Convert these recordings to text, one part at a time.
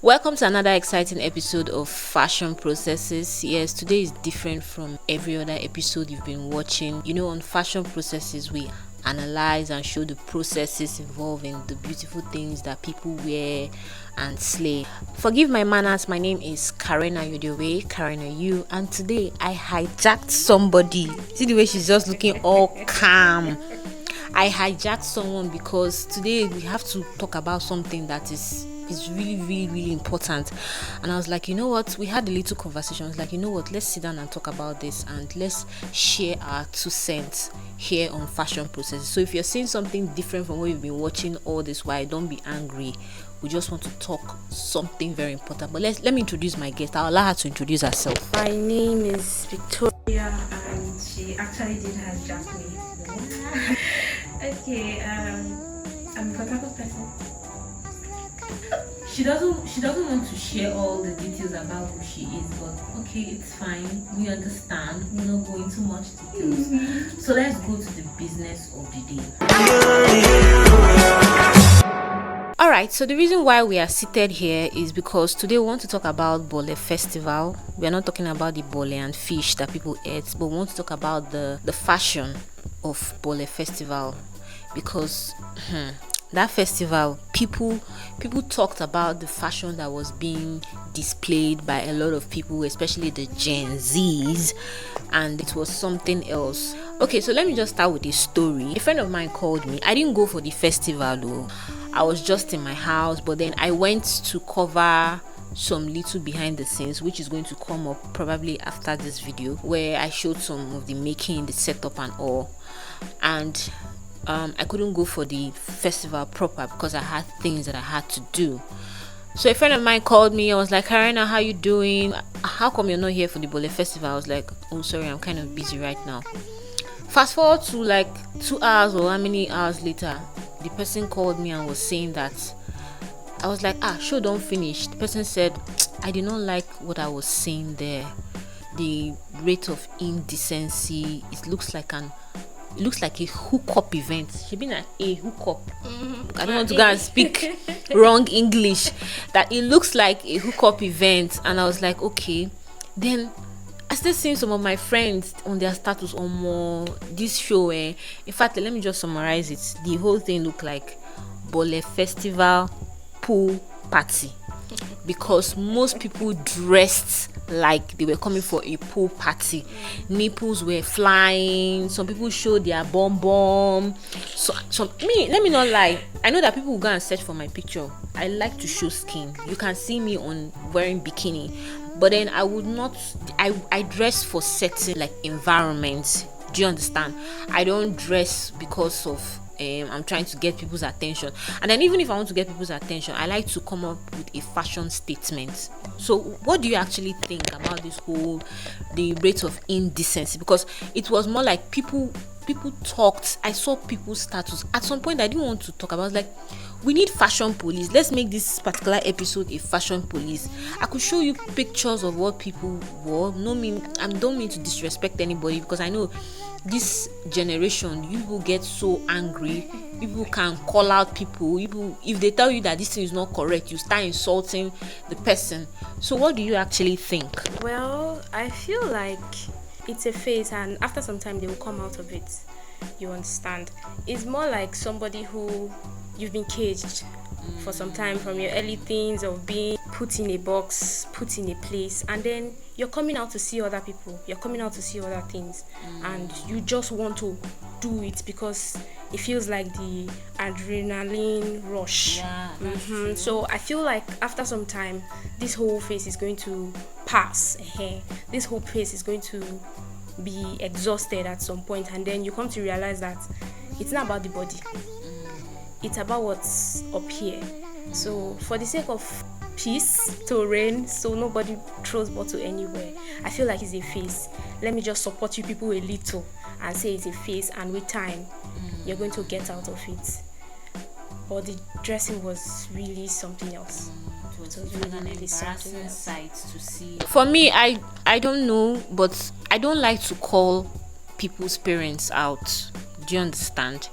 Welcome to another exciting episode of Fashion Processes. Yes, today is different from every other episode you've been watching. On Fashion Processes, we analyze and show the processes involved in the beautiful things that people wear and slay. Forgive my manners, my name is Karena Yodewe, Karena You, and today I hijacked somebody. See the way she's just looking all calm. I hijacked someone because today we have to talk about something that is really important. And I was like, you know what, we had a little conversation. I was like, you know what, let's sit down and talk about this and let's share our 2 cents here on Fashion Processes. So if you're seeing something different from what you've been watching all this while, don't be angry. We just want to talk something very important. But let me introduce my guest. I'll allow her to introduce herself. My name is Victoria, and she actually did hijack me. Okay, I'm a Port Harcourt person. She doesn't want to share all the details about who she is, but okay, it's fine. We understand. We're not going into much details. So let's go to the business of the day. Alright, so the reason why we are seated here is because today we want to talk about Bole Festival. We are not talking about the bole and fish that people eat, but we want to talk about the fashion of Bole Festival, because that festival, people talked about the fashion that was being displayed by a lot of people, especially the Gen Zs, and it was something else. Okay, so let me just start with a story. A friend of mine called me. I didn't go for the festival though. I was just in my house, but then I went to cover some little behind the scenes, which is going to come up probably after this video, where I showed some of the making, the setup and all. And I couldn't go for the festival proper because I had things that I had to do. So a friend of mine called me. I was like, Karena, how you doing? How come you're not here for the Bole Festival? I was like, oh, sorry, I'm kind of busy right now. Fast forward to like 2 hours or how many hours later, the person called me and was saying that. I was like, show don't finish. The person said, I did not like what I was saying there. The rate of indecency, it looks like a hookup event. She been at a hookup. I don't want to go and speak wrong English. That it looks like a hookup event, and I was like, okay. Then I started seeing some of my friends on their status on more this show. In fact, let me just summarize it. The whole thing looked like Bole Festival pool party, because most people dressed like they were coming for a pool party. Nipples were flying. Some people showed their bum. So let me not lie. I know that people will go and search for my picture. I like to show skin. You can see me on wearing bikini, but then I would not. I dress for certain like environments. Do you understand? I don't dress because of I'm trying to get people's attention. And then even if I want to get people's attention, I like to come up with a fashion statement. So what do you actually think about this whole the rate of indecency? Because it was more like people talked. I saw people's status. At some point I didn't want to talk about. I was like, we need fashion police. Let's make this particular episode a fashion police. I could show you pictures of what people wore. I don't mean to disrespect anybody, because I know this generation, you will get so angry. People can call out people. If they tell you that this thing is not correct, you start insulting the person. So what do you actually think? Well, I feel like it's a phase, and after some time they will come out of it. You understand? It's more like somebody who you've been caged for some time, from your early things of being put in a box, put in a place, and then you're coming out to see other people, you're coming out to see other things, and you just want to do it because it feels like the adrenaline rush. So I feel like after some time this whole phase is going to pass. This whole phase is going to be exhausted at some point, and then you come to realize that it's not about the body, it's about what's up here. So for the sake of peace to reign, so nobody throws bottle anywhere, I feel like it's a phase. Let me just support you people a little and say it's a phase, and with time you're going to get out of it. But the dressing was really something else. It was really an embarrassing sight to see. For me, I don't know, but I don't like to call people's parents out. Do you understand?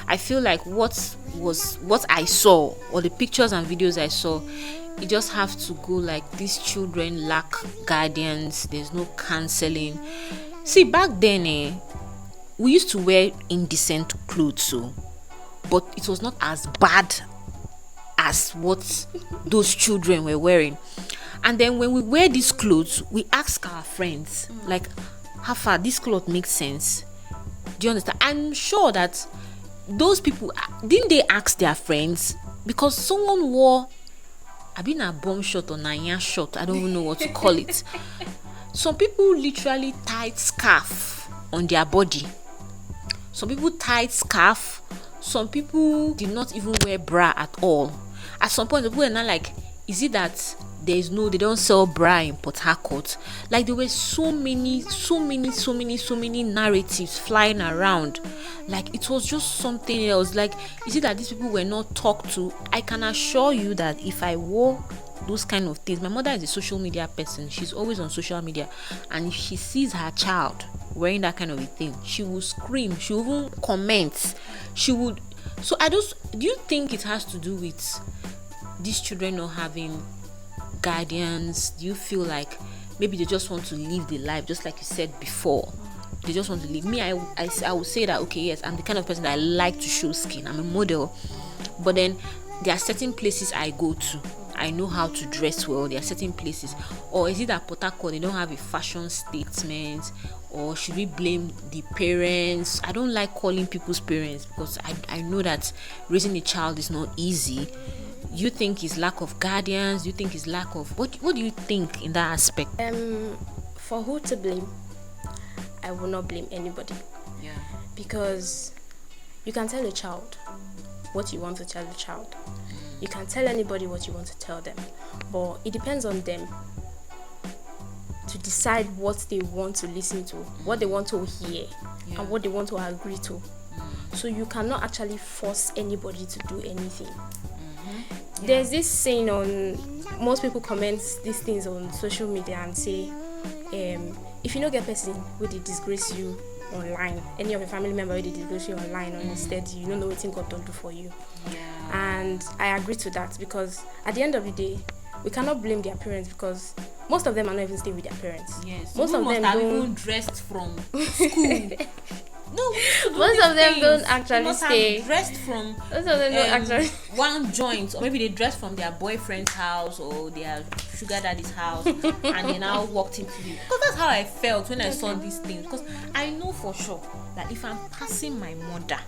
I feel like what was what I saw, or the pictures and videos I saw, you just have to go like these children lack guardians, there's no counseling. See, back then we used to wear indecent clothes, so but it was not as bad as what those children were wearing. And then when we wear these clothes, we ask our friends, like, how far this cloth makes sense? Do you understand? I'm sure that those people, didn't they ask their friends? Because someone wore, I've been a bomb shot or nanya shot, I don't even know what to call it. Some people literally tied scarf on their body. Some people tied scarf. Some people did not even wear bra at all. At some point, people were not like, is it that they don't sell bra in Port Harcourt? Like, there were so many narratives flying around. Like, it was just something else. Like, is it that these people were not talked to? I can assure you that if I wore those kind of things, my mother is a social media person, she's always on social media, and if she sees her child wearing that kind of a thing, she will scream, she will even comment, she would. So do you think it has to do with these children not having guardians? Do you feel like maybe they just want to live the life, just like you said before, they just want to live? Me, I would say that, okay, yes, I'm the kind of person that I like to show skin, I'm a model, but then there are certain places I go to, I know how to dress well. There are certain places. Or is it that Port Harcourt, they don't have a fashion statement? Or should we blame the parents? I don't like calling people's parents, because I know that raising a child is not easy. You think it's lack of guardians? You think it's lack of what do you think in that aspect? For who to blame, I will not blame anybody. Yeah. Because you can tell a child what you want to tell the child. You can tell anybody what you want to tell them, but it depends on them to decide what they want to listen to, what they want to hear, and what they want to agree to. So you cannot actually force anybody to do anything. There's this saying on, most people comment these things on social media and say, if you don't get person where they disgrace you online, any of your family member where they disgrace you online, or instead you don't know what God don't do for you. And I agree to that, because at the end of the day, we cannot blame their parents, because most of them are not even staying with their parents. Yes, most of them have don't even dressed from school. No, most of them don't actually stay. Dressed from Most of them don't actually one joint, or maybe they dressed from their boyfriend's house or their sugar daddy's house, and they now walked into it. Because that's how I felt when I saw these things. Because I know for sure that if I'm passing my mother,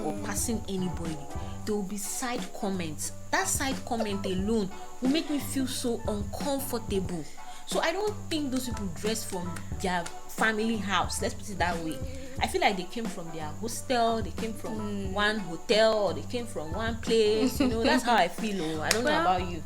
or passing anybody, there will be side comments. That side comment alone will make me feel so uncomfortable. So I don't think those people dress from their family house, let's put it that way. I feel like they came from their hostel, they came from one hotel, or they came from one place. That's how I feel. I don't know about you.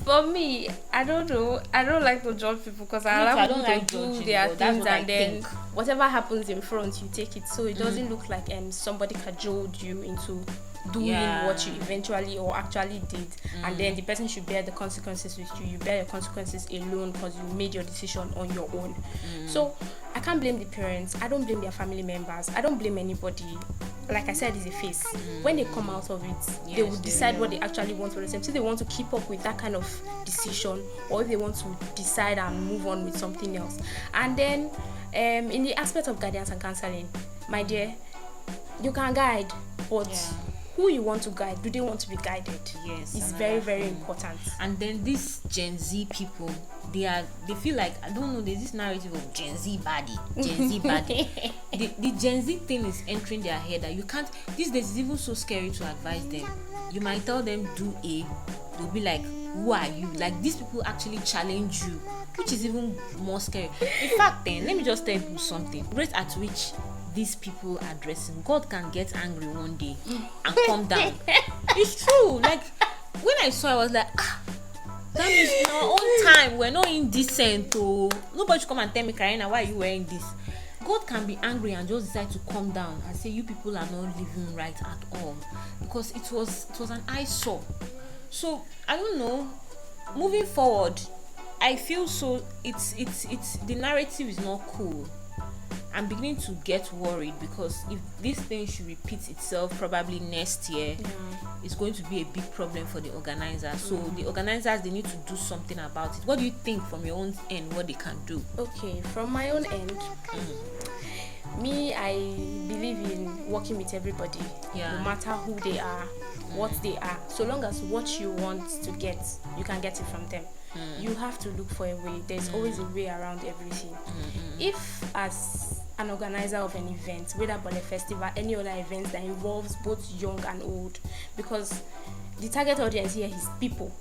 For me, I don't know. I don't like to judge people, because I don't like to do their things, and then whatever happens in front, you take it. So it doesn't look like somebody cajoled you into doing what you eventually or actually did, and then the person should bear the consequences with you. You bear your consequences alone, because you made your decision on your own. So I can't blame the parents. I don't blame their family members. I don't blame anybody. Like I said, it's a phase. When they come out of it, they will decide what they actually want for themselves. So they want to keep up with that kind of decision, or if they want to decide and move on with something else. And then in the aspect of guidance and counseling, my dear, you can guide, but who you want to guide, do they want to be guided? Yes, it's very, very important. And then these Gen Z people, they feel like, I don't know, there's this narrative of Gen Z body. The Gen Z thing is entering their head that you can't. These days it's even so scary to advise them. You might tell them do A, they'll be like, who are you? Like, these people actually challenge you, which is even more scary. In fact, then let me just tell you something. The rate at which these people are dressing, God can get angry one day and come down. It's true. Like, when I saw, I was like, that is in our own time, we're not indecent. Nobody should come and tell me, Karina, why are you wearing this? God can be angry and just decide to come down and say, you people are not living right at all, because it was an eyesore. So I don't know, moving forward, I feel so it's the narrative is not cool. I'm beginning to get worried, because if this thing should repeat itself probably next year, it's going to be a big problem for the organizers. So the organizers, they need to do something about it. What do you think from your own end, what they can do? Okay, from my own end, me, I believe in working with everybody, no matter who they are, what they are. So long as what you want to get, you can get it from them. You have to look for a way. There's always a way around everything. If, as an organizer of an event, whether Bole Festival, any other events that involves both young and old, because the target audience here is people.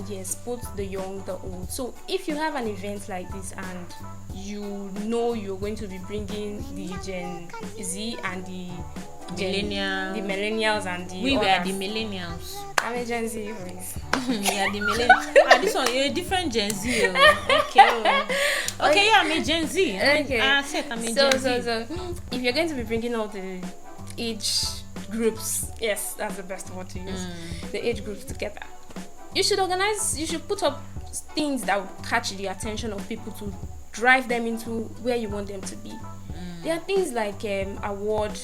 Yes, both the young, the old. So if you have an event like this and you know you're going to be bringing the Gen Z and the millennials and the we others. were the millennials. I'm a Gen Z, please. We are the millennials. This one, you're a different Gen Z. Okay, I'm a Gen Z. Okay. I'm a Gen Z. So if you're going to be bringing all the age groups, yes, that's the best word to use, the age groups together, you should put up things that will catch the attention of people to drive them into where you want them to be. There are things like award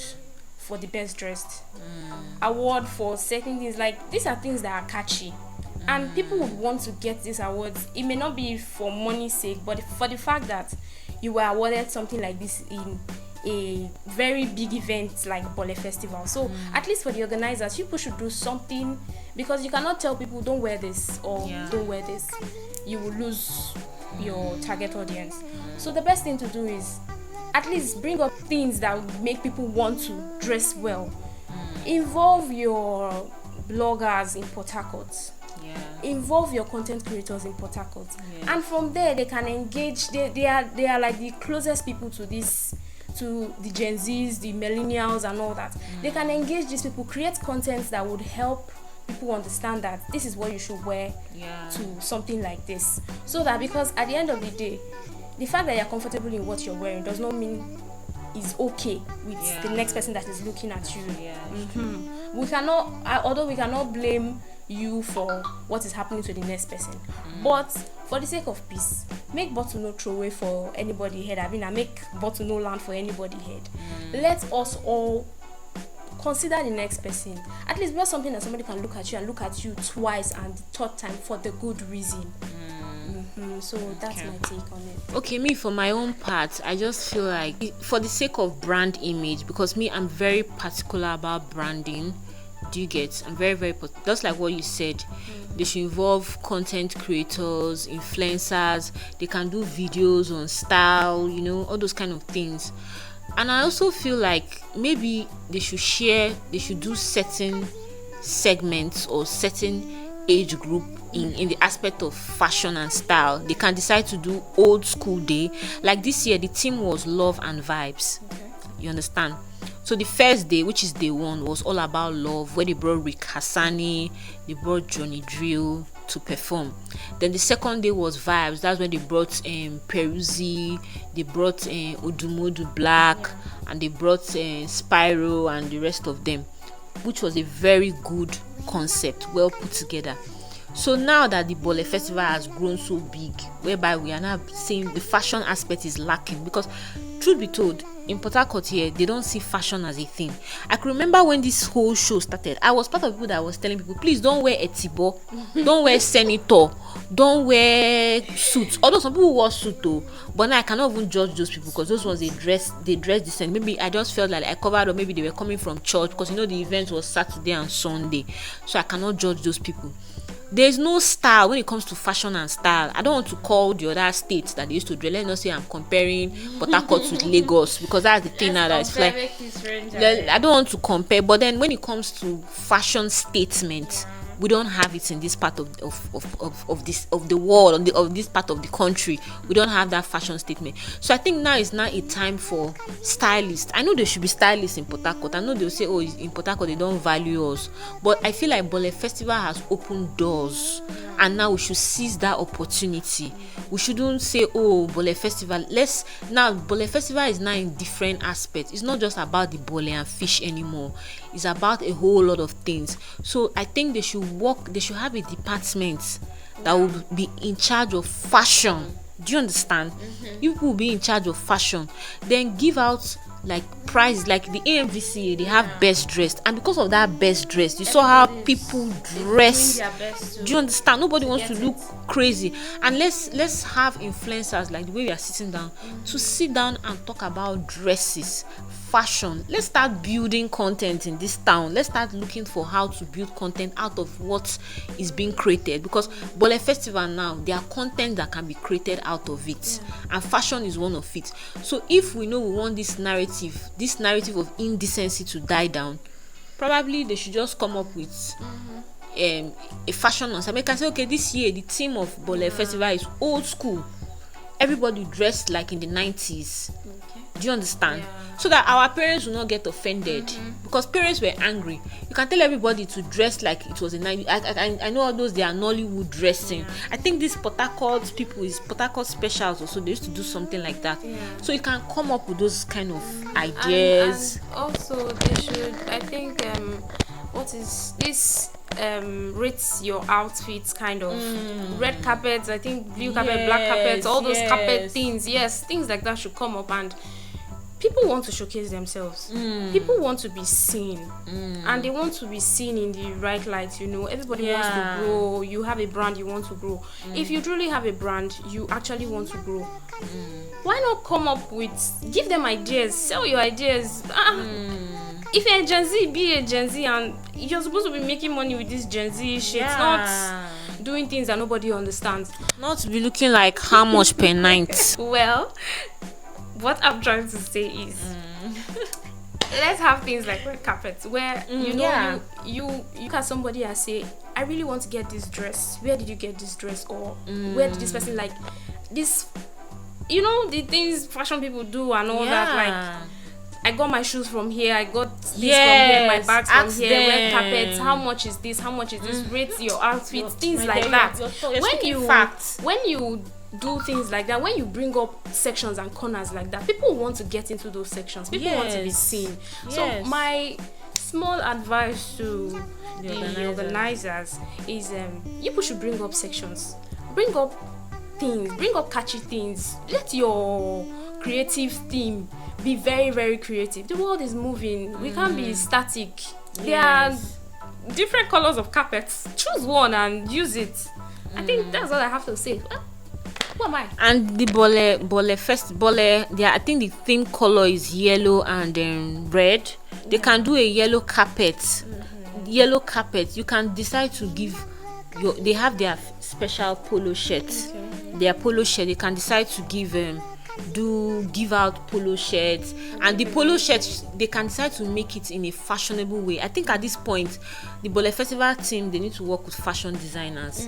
for the best dressed, award for certain things. Like, these are things that are catchy, and people would want to get these awards. It may not be for money's sake, but for the fact that you were awarded something like this in a very big event like Bole Festival. So at least for the organizers, people should do something, because you cannot tell people don't wear this or don't wear this. You will lose your target audience. So the best thing to do is at least bring up things that will make people want to dress well. Involve your bloggers in Port Harcourt. Involve your content creators in Port Harcourt. And from there they can engage. They are like the closest people to this, to the Gen Zs, the millennials and all that. They can engage these people, create content that would help people understand that this is what you should wear to something like this. So that, because at the end of the day, the fact that you're comfortable in what you're wearing does not mean is okay with the next person that is looking at you. We cannot, although we cannot blame you for what is happening to the next person, but for the sake of peace, make bottle no throw away for anybody head. I make bottle no land for anybody head. Let us all consider the next person. At least wear something that somebody can look at you and look at you twice and the third time for the good reason. So that's my take on it. Okay, me, for my own part, I just feel like, for the sake of brand image, because me, I'm very particular about branding. Do you get? I'm very, very just like what you said. They should involve content creators, influencers. They can do videos on style, all those kind of things. And I also feel like maybe they should do certain segments or certain age group in the aspect of fashion and style. They can decide to do old school day. Like this year, the theme was love and vibes. You understand? So the first day, which is day one, was all about love, where they brought Rick Hassani, they brought Johnny Drill to perform. Then the second day was vibes. That's when they brought Peruzzi, they brought Odumodu Black, and they brought Spyro and the rest of them, which was a very good concept, well put together. So now that the Bole Festival has grown so big, whereby we are now seeing the fashion aspect is lacking, because truth be told, in Port Harcourt here, they don't see fashion as a thing. I can remember when this whole show started, I was part of people that was telling people, please don't wear etibo, don't wear senator, don't wear suits. Although some people wore suit though, but now I cannot even judge those people, because those ones they dress decent. Maybe I just felt like I covered, or maybe they were coming from church, because the event was Saturday and Sunday, so I cannot judge those people. There's no style when it comes to fashion and style. I don't want to call the other states that they used to dress. Let me not say I'm comparing Port Harcourt with Lagos, because that's the thing now that it's like I don't want to compare. But then when it comes to fashion statement, we don't have it in this part of the world, of this part of the country. We don't have that fashion statement. So I think now is not a time for stylists. I know there should be stylists in Port Harcourt. I know they'll say, oh, in Port Harcourt they don't value us. But I feel like Bole Festival has opened doors, and now we should seize that opportunity. We shouldn't say, oh, Bole Festival. Bole Festival is now in different aspects. It's not just about the bole and fish anymore. It's about a whole lot of things. So I think they should have a department that will be in charge of fashion. Do you understand? You people will be in charge of fashion, then give out like prize, like the AMVCA, they have best dressed, and because of that best dressed, you saw how people dress. Doing their best Do you understand? Nobody wants to get look it. crazy. And let's have influencers like the way we are sitting down to sit down and talk about dresses, fashion. Let's start building content in this town. Let's start looking for how to build content out of what is being created, because Bole Festival now, there are content that can be created out of it, and fashion is one of it. So if we know we want this narrative of indecency to die down, probably they should just come up with a fashion on. So I can say, okay, this year the theme of Bole Festival is old school. Everybody dressed like in the 90s. Do you understand? So that our parents will not get offended, because parents were angry. You can tell everybody to dress like it was a 90s. I know all those, they are Nollywood dressing. I think this Port Harcourt people is Port Harcourt specials also, they used to do something like that. So you can come up with those kind of ideas. And also they should, I think, what is this, rates your outfits kind of, red carpets, I think blue carpet, black carpets, all those carpet things, things like that should come up. And people want to showcase themselves. People want to be seen, and they want to be seen in the right light. Everybody wants to grow. You have a brand, you want to grow. If you truly have a brand, you actually want to grow. Why not come up with, give them ideas, sell your ideas. If you're a Gen Z, be a Gen Z, and you're supposed to be making money with this Gen Z shit, not doing things that nobody understands. Not to be looking like how much per night. Well, what I'm trying to say is, let's have things like red carpets where you look at somebody and say, I really want to get this dress. Where did you get this dress? Or where did this person like this? The things fashion people do and all that. Like, I got my shoes from here, I got this from here, my bags from here, red carpets, how much is this, rate your outfit, things like that. When you do things like that, when you bring up sections and corners like that, people want to get into those sections, people want to be seen. So my small advice to the organizers is, you should bring up sections, bring up things, bring up catchy things, let your creative theme be very, very creative. The world is moving, we can't be static. There are different colors of carpets, choose one and use it. I think that's all I have to say. Who am I? And the Bole, I think the theme color is yellow and red. They can do a yellow carpet. Yellow carpet, you can decide to give they have their special polo shirts. Their polo shirt, they can decide to give out polo shirts, and the polo shirts, they can decide to make it in a fashionable way. I think at this point, the Bole Festival team, they need to work with fashion designers,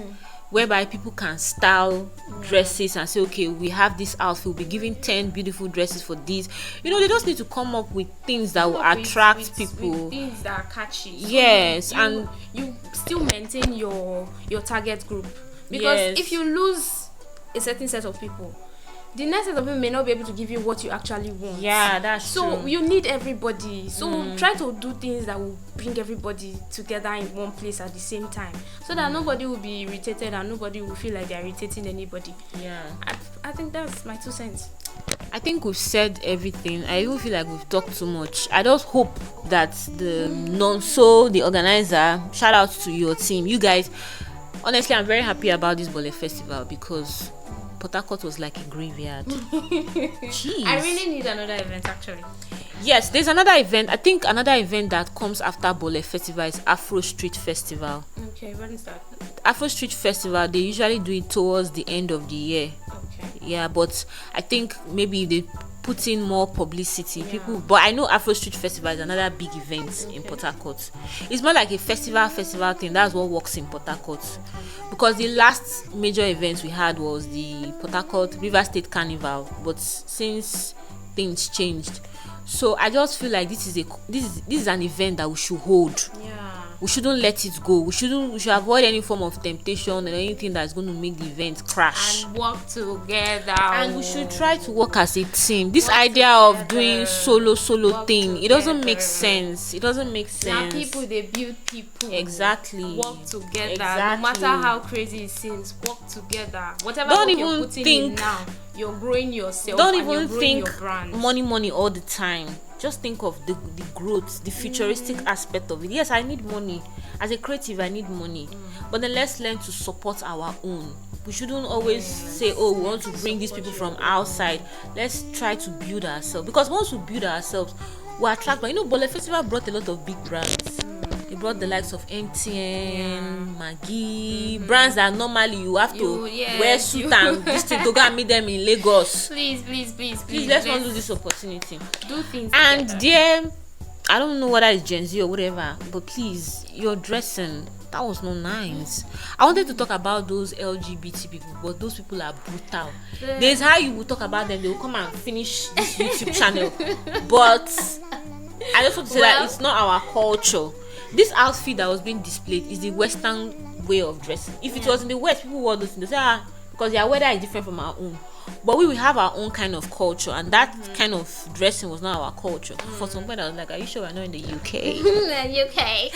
whereby people can style dresses and say, okay, we have this outfit, we'll be giving 10 beautiful dresses for these. They just need to come up with things that will attract people, with things that are catchy. So and you still maintain your target group, because if you lose a certain set of people, the next set of people may not be able to give you what you actually want. That's true. So you need everybody. So try to do things that will bring everybody together in one place at the same time, so that nobody will be irritated and nobody will feel like they're irritating anybody. I think that's my 2 cents. I think we've said everything. I even feel like we've talked too much. I just hope that the organizer, shout out to your team, you guys. Honestly, I'm very happy about this Bole Festival, because Port Harcourt was like a graveyard. Jeez. I really need another event, actually. Yes, there's another event. I think another event that comes after Bole Festival is Afro Street Festival. Okay, when is that? Afro Street Festival, they usually do it towards the end of the year. Okay. But I think maybe they put in more publicity. People, but I know Afro Street Festival is another big event in Port Harcourt. It's more like a festival thing. That's what works in Port Harcourt. Because the last major event we had was the Port Harcourt River State Carnival, but since things changed, so I just feel like this is an event that we should hold. we shouldn't let it go. We should avoid any form of temptation and anything that's going to make the event crash, and work together. And we should try to work as a team. This idea of doing solo thing, it doesn't make sense. Now people, they build people. Exactly. Work together. Exactly. No matter how crazy it seems, work together. Whatever Don't work even you're putting think in now, you're growing yourself. Don't and even you're growing think your brand. money all the time. Just think of the growth, the futuristic aspect of it. Yes, I need money. As a creative, I need money. But then let's learn to support our own. We shouldn't always say, oh, we want to bring these people from outside. Let's try to build ourselves. Because once we build ourselves, we attract. But Bole Festival brought a lot of big brands. They brought the likes of MTN, Maggi, brands that normally you have to wear suit and this thing to go and meet them in Lagos. Please, let's not lose this opportunity. Do things and together. Dear, I don't know whether it's Gen Z or whatever, but please, your dressing, that was not nice. I wanted to talk about those LGBT people, but those people are brutal. There's how you will talk about them, they will come and finish this YouTube channel. But I just want to say that it's not our culture. This outfit that was being displayed is the Western way of dressing. If it was in the West, people wore those things. They say, because their weather is different from our own. But we will have our own kind of culture, and that kind of dressing was not our culture. For some point, I was like, "Are you sure we're not in the UK?" The UK.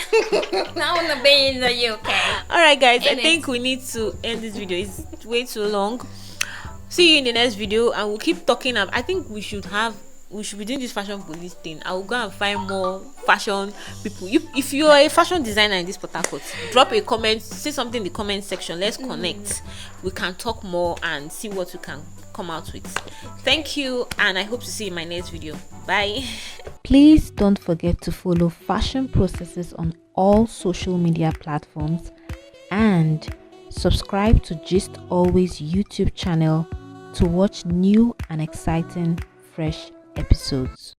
I want to be in the UK. All right, guys. I think we need to end this video. It's way too long. See you in the next video, and we'll keep talking. I think we should be doing this fashion police thing. I will go and find more fashion people. If you are a fashion designer in this Port Harcourt, drop a comment, say something in the comment section. Let's connect. We can talk more and see what we can come out with. Thank you, and I hope to see you in my next video. Bye. Please don't forget to follow Fashion Processes on all social media platforms and subscribe to Gist Always YouTube channel to watch new and exciting fresh episodes.